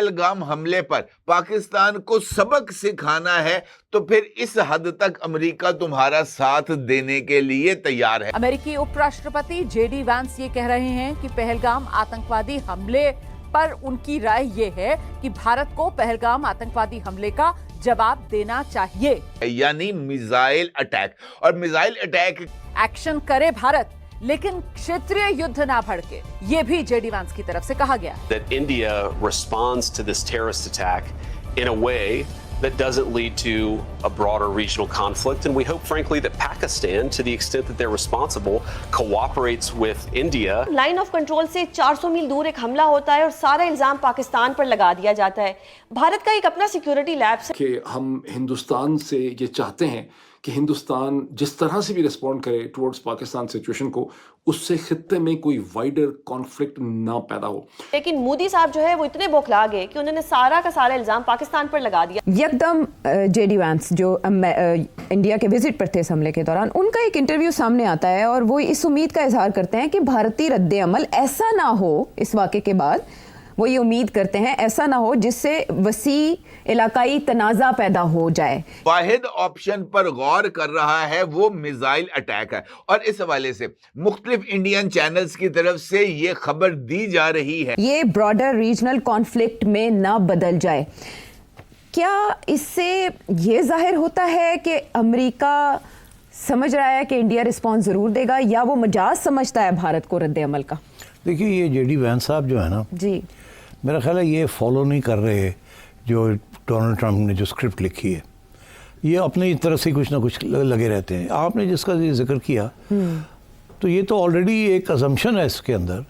पहलगाम हमले पर पाकिस्तान को सबक सिखाना है तो फिर इस हद तक अमेरिका तुम्हारा साथ देने के लिए तैयार है। अमेरिकी उपराष्ट्रपति जेडी वैंस ये कह रहे हैं कि पहलगाम आतंकवादी हमले पर उनकी राय ये है कि भारत को पहलगाम आतंकवादी हमले का जवाब देना चाहिए, यानी मिसाइल अटैक। और मिसाइल अटैक एक्शन करे भारत, लेकिन क्षेत्रीय युद्ध ना भड़के, ये भी जेडी वैंस की तरफ से कहा गया। That India responds to this terrorist attack in a way that doesn't lead to a broader regional conflict, and we hope, frankly, that Pakistan, to the extent that they're responsible, cooperates with India. Line of control से 400 मील दूर एक हमला होता है और सारा इल्जाम पाकिस्तान पर लगा दिया जाता है। भारत का एक अपना सिक्योरिटी लैब है कि हम हिंदुस्तान से ये चाहते हैं कि हिंदुस्तान जिस तरह से भी रिस्पॉन्ड करे टुवर्ड्स पाकिस्तान सिचुएशन को, उससे खित्ते में कोई वाइडर कॉन्फ्लिक्ट ना पैदा हो। लेकिन मोदी साहब जो है वो इतने बौखला गए कि उन्होंने सारा का सारा इल्जाम पाकिस्तान पर लगा दिया। यकदम जेडी वैंस जो इंडिया के विजिट पर थे इस हमले के दौरान, उनका एक इंटरव्यू सामने आता है और वो इस उम्मीद का इजहार करते हैं कि भारतीय रद्द अमल ऐसा ना हो, इस वाक़े के बाद वो ये उम्मीद करते हैं ऐसा ना हो जिससे वसी इलाकाई तनाज़ा पैदा हो जाए। वाहिद ऑप्शन पर गौर कर रहा है वो मिसाइल अटैक है, और इस हवाले से मुख्तलिफ इंडियन चैनल्स की तरफ से ये खबर दी जा रही है ये ब्रॉडर रीजनल कॉन्फ्लिक्ट में ना बदल जाए। क्या इससे ये जाहिर होता है कि अमेरिका समझ रहा है कि इंडिया रिस्पॉन्स ज़रूर देगा, या वो मजाज समझता है भारत को रद्द अमल का? देखिए, ये जेडी वैंस साहब जो है ना जी, मेरा ख्याल है ये फॉलो नहीं कर रहे जो डोनाल्ड ट्रंप ने जो स्क्रिप्ट लिखी है। ये अपनी तरफ से कुछ ना कुछ लगे रहते हैं। आपने जिसका ये जिक्र किया तो ये तो ऑलरेडी एक अजम्पशन है इसके अंदर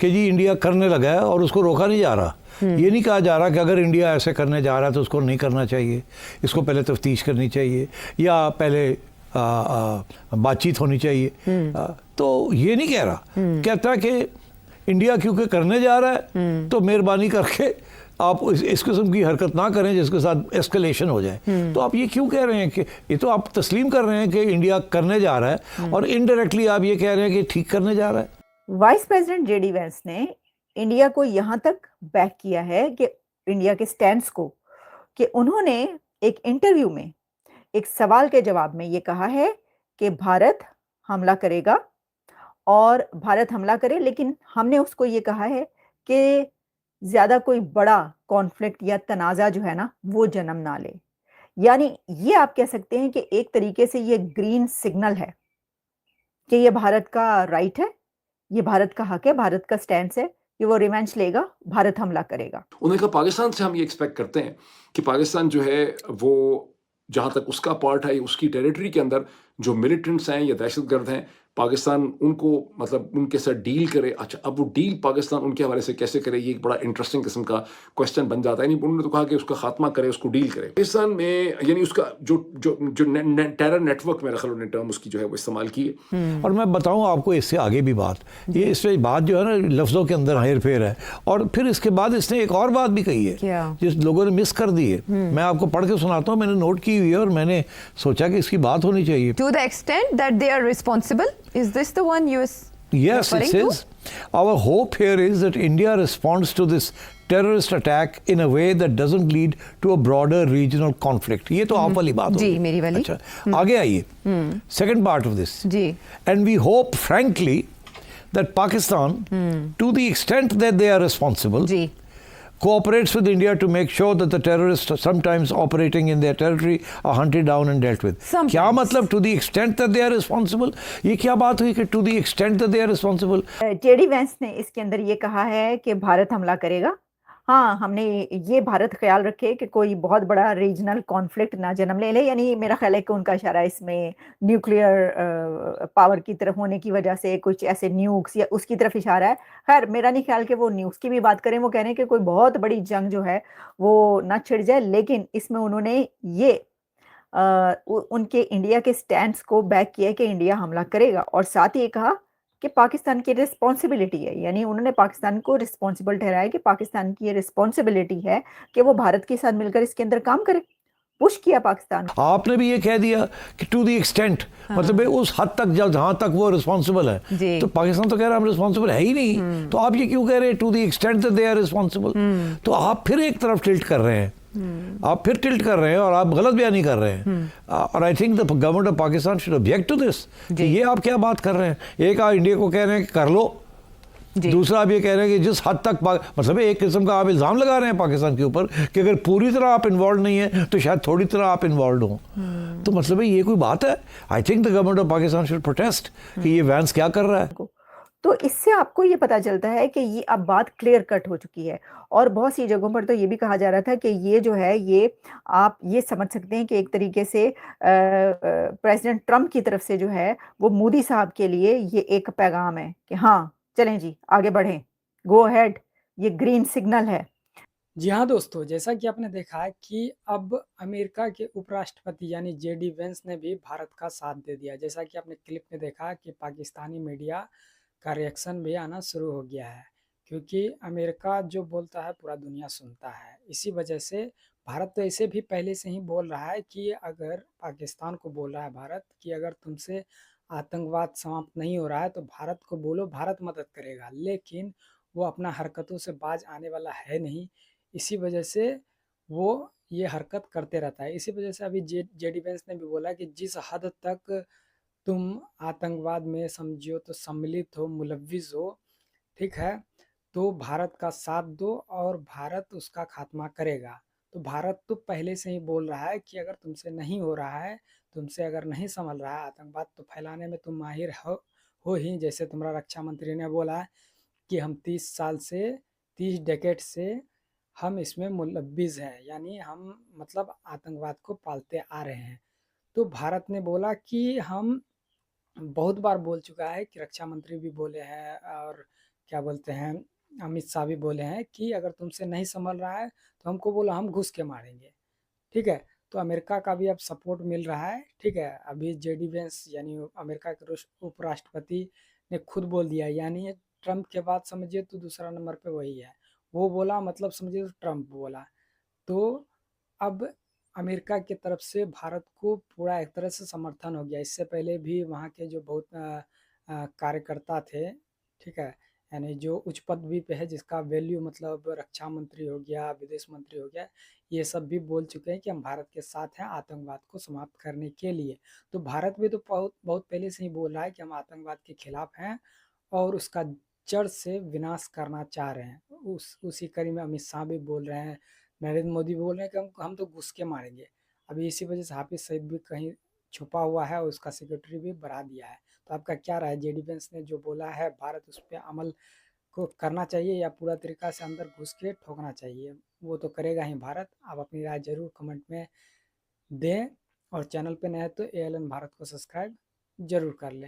कि जी इंडिया करने लगा है और उसको रोका नहीं जा रहा। ये नहीं कहा जा रहा कि अगर इंडिया ऐसे करने जा रहा है तो उसको नहीं करना चाहिए, इसको पहले तफ्तीश करनी चाहिए या पहले बातचीत होनी चाहिए। तो ये नहीं कह रहा, कहता कि इंडिया क्योंकि करने जा रहा है तो मेहरबानी करके आप इस किस्म की हरकत ना करें जिसके साथ एस्केलेशन हो जाए। तो आप ये क्यों कह रहे हैं कि ये तो आप तस्लीम कर रहे हैं कि इंडिया करने जा रहा है और इनडायरेक्टली आप ये कह रहे हैं कि ठीक करने जा रहा है। वाइस प्रेसिडेंट जेडी वैंस ने इंडिया को यहाँ तक बैक किया है कि इंडिया के स्टैंड्स को, कि उन्होंने एक इंटरव्यू में एक सवाल के जवाब में ये कहा है कि भारत हमला करेगा और भारत हमला करे, लेकिन हमने उसको ये कहा है कि ज्यादा कोई बड़ा कॉन्फ्लिक्ट या तनाज़ा जो है ना वो जन्म ना ले। यानी ये आप कह सकते हैं कि एक तरीके से ये ग्रीन सिग्नल है कि ये भारत का राइट है, ये भारत का हक है, भारत का स्टैंड है कि वो रिवेंज लेगा, भारत हमला करेगा। उन्होंने कहा पाकिस्तान से हम ये एक्सपेक्ट करते हैं कि पाकिस्तान जो है वो जहाँ तक उसका पार्ट है उसकी टेरिटरी के अंदर जो मिलिटेंट्स हैं या दहशतगर्द हैं, पाकिस्तान उनको मतलब उनके साथ डील करे। अच्छा, अब वो डील पाकिस्तान उनके हवाले से कैसे करे, ये एक बड़ा इंटरेस्टिंग किस्म का क्वेश्चन बन जाता है। नहीं, उन्होंने तो कहा कि उसका खात्मा करे, उसको डील करे। पाकिस्तान में यानी उसका जो जो जो टेरर नेटवर्क मेरा ख्याल उन्होंने टर्म उसकी जो है वो इस्तेमाल की है। और मैं बताऊं आपको इससे आगे भी बात, ये इससे बात जो है ना लफ्ज़ों के अंदर हेर फेर है। और फिर इसके बाद इसने एक और बात भी कही है जिस लोगों ने मिस कर दी है। मैं आपको पढ़ के सुनाता हूँ, मैंने नोट की हुई है और मैंने सोचा कि इसकी बात होनी चाहिए। To the extent that they are responsible, is this the one you is Yes, it says our hope here is that India responds to this terrorist attack in a way that doesn't lead to a broader regional conflict. ये तो आप वाली बात होगी। जी, मेरी वाली। अच्छा, आगे आइए। Second part of this. Ji. And we hope, frankly, that Pakistan, to the extent that they are responsible, ji, cooperates with India to make sure that the terrorists sometimes operating in their territory are hunted down and dealt with. क्या मतलब to the extent that they are responsible? ये क्या बात हुई कि to the extent that they are responsible? JD Vance ने इसके अंदर ये कहा है कि भारत हमला करेगा। हाँ, हमने ये भारत ख्याल रखे कि कोई बहुत बड़ा रीजनल कॉन्फ्लिक्ट ना जन्म ले ले। यानी मेरा ख्याल है कि उनका इशारा इसमें न्यूक्लियर पावर की तरफ होने की वजह से कुछ ऐसे न्यूक्स या उसकी तरफ इशारा है। खैर, मेरा नहीं ख्याल कि वो न्यूक्स की भी बात करें। वो कह रहे हैं कि कोई बहुत बड़ी जंग जो है वो ना छिड़ जाए, लेकिन इसमें उन्होंने ये उनके इंडिया के स्टैंड्स को बैक किया कि इंडिया हमला करेगा, और साथ ही ये कहा कि पाकिस्तान की रिस्पॉन्सिबिलिटी है। यानी उन्होंने पाकिस्तान को रिस्पॉन्सिबल ठहराया कि पाकिस्तान की ये रिस्पॉन्सिबिलिटी है कि वो भारत के साथ मिलकर इसके अंदर काम करे पुश किया पाकिस्तान को। आपने भी ये कह दिया कि टू द एक्सटेंट, मतलब भाई उस हद तक जहां तक वो रिस्पॉन्सिबल है, जी। तो पाकिस्तान तो कह रहा है हम रिस्पॉन्सिबल है ही नहीं, तो आप ये क्यों कह रहे हैं to the extent that they are responsible? तो आप फिर एक तरफ टिल्ट कर रहे हैं, आप फिर टिल्ट कर रहे हैं और आप गलत बयानी कर रहे हैं। और I think the government of Pakistan should object to this कि ये आप क्या बात कर रहे हैं। एक आप इंडिया को कह रहे हैं कि कर लो, दूसरा आप ये कह रहे हैं कि जिस हद तक मतलब एक किस्म का आप इल्ज़ाम लगा रहे हैं पाकिस्तान के ऊपर कि अगर पूरी तरह आप इन्वॉल्व नहीं है तो शायद थोड़ी तरह आप इन्वॉल्व हो। तो मतलब ये कोई बात है? आई think the government of Pakistan should protest कि ये वैंस क्या कर रहा है। तो इससे आपको ये पता चलता है कि ये अब बात क्लियर कट हो चुकी है। और बहुत सी जगहों पर तो ये भी कहा जा रहा था कि ये जो है ये आप ये समझ सकते हैं कि एक तरीके से प्रेसिडेंट ट्रम्प की तरफ से जो है वो मोदी साहब के लिए ये एक पैगाम है कि हाँ चलें जी आगे बढ़ें, गो अहेड, ये ग्रीन सिग्नल है। जी हाँ दोस्तों, जैसा कि आपने देखा है कि अब अमेरिका के उपराष्ट्रपति यानी जेडी वेंस ने भी भारत का साथ दे दिया। जैसा कि आपने क्लिप में देखा कि पाकिस्तानी मीडिया का रिएक्शन भी आना शुरू हो गया है, क्योंकि अमेरिका जो बोलता है पूरा दुनिया सुनता है। इसी वजह से भारत तो ऐसे भी पहले से ही बोल रहा है कि अगर पाकिस्तान को बोल रहा है भारत कि अगर तुमसे आतंकवाद समाप्त नहीं हो रहा है तो भारत को बोलो, भारत मदद करेगा। लेकिन वो अपना हरकतों से बाज आने वाला है नहीं, इसी वजह से वो ये हरकत करते रहता है। इसी वजह से अभी जेडी वेंस ने भी बोला कि जिस हद तक तुम आतंकवाद में समझियो तो सम्मिलित हो, मुलव्विस हो, ठीक है, तो भारत का साथ दो और भारत उसका खात्मा करेगा। तो भारत तो पहले से ही बोल रहा है कि अगर तुमसे नहीं हो रहा है, तुमसे अगर नहीं संभल रहा है आतंकवाद, तो फैलाने में तुम माहिर हो ही। जैसे तुम्हारा रक्षा मंत्री ने बोला है कि हम 30 डेकेड से हम इसमें मुलव्विस हैं, यानी हम मतलब आतंकवाद को पालते आ रहे हैं। तो भारत ने बोला कि हम बहुत बार बोल चुका है कि रक्षा मंत्री भी बोले हैं और क्या बोलते हैं अमित शाह भी बोले हैं कि अगर तुमसे नहीं संभल रहा है तो हमको बोला, हम घुस के मारेंगे, ठीक है। तो अमेरिका का भी अब सपोर्ट मिल रहा है, ठीक है। अभी जेडी वेंस यानी अमेरिका के उपराष्ट्रपति ने खुद बोल दिया, यानी ट्रम्प के बाद समझिए तो दूसरा नंबर पे वही है। वो बोला मतलब समझिए तो ट्रम्प बोला। तो अब अमेरिका की तरफ से भारत को पूरा एक तरह से समर्थन हो गया। इससे पहले भी वहाँ के जो बहुत कार्यकर्ता थे, ठीक है, यानी जो उच्च पदवी पे है जिसका वैल्यू मतलब रक्षा मंत्री हो गया, विदेश मंत्री हो गया, ये सब भी बोल चुके हैं कि हम भारत के साथ हैं आतंकवाद को समाप्त करने के लिए। तो भारत भी तो बहुत पहले से ही बोल रहा है कि हम आतंकवाद के खिलाफ हैं और उसका जड़ से विनाश करना चाह रहे हैं। उसी कड़ी में अमित शाह भी बोल रहे हैं, नरेंद्र मोदी बोल रहे हैं कि हम तो घुस के मारेंगे। अभी इसी वजह से हाफिज सईद भी कहीं छुपा हुआ है और उसका सिक्योरिटी भी बढ़ा दिया है। तो आपका क्या राय है, जेडी वेंस ने जो बोला है भारत उस पर अमल को करना चाहिए या पूरा तरीका से अंदर घुस के ठोकना चाहिए? वो तो करेगा ही भारत। आप अपनी राय जरूर कमेंट में दें और चैनल पे नए हैं तो ALN भारत को सब्सक्राइब जरूर कर लें।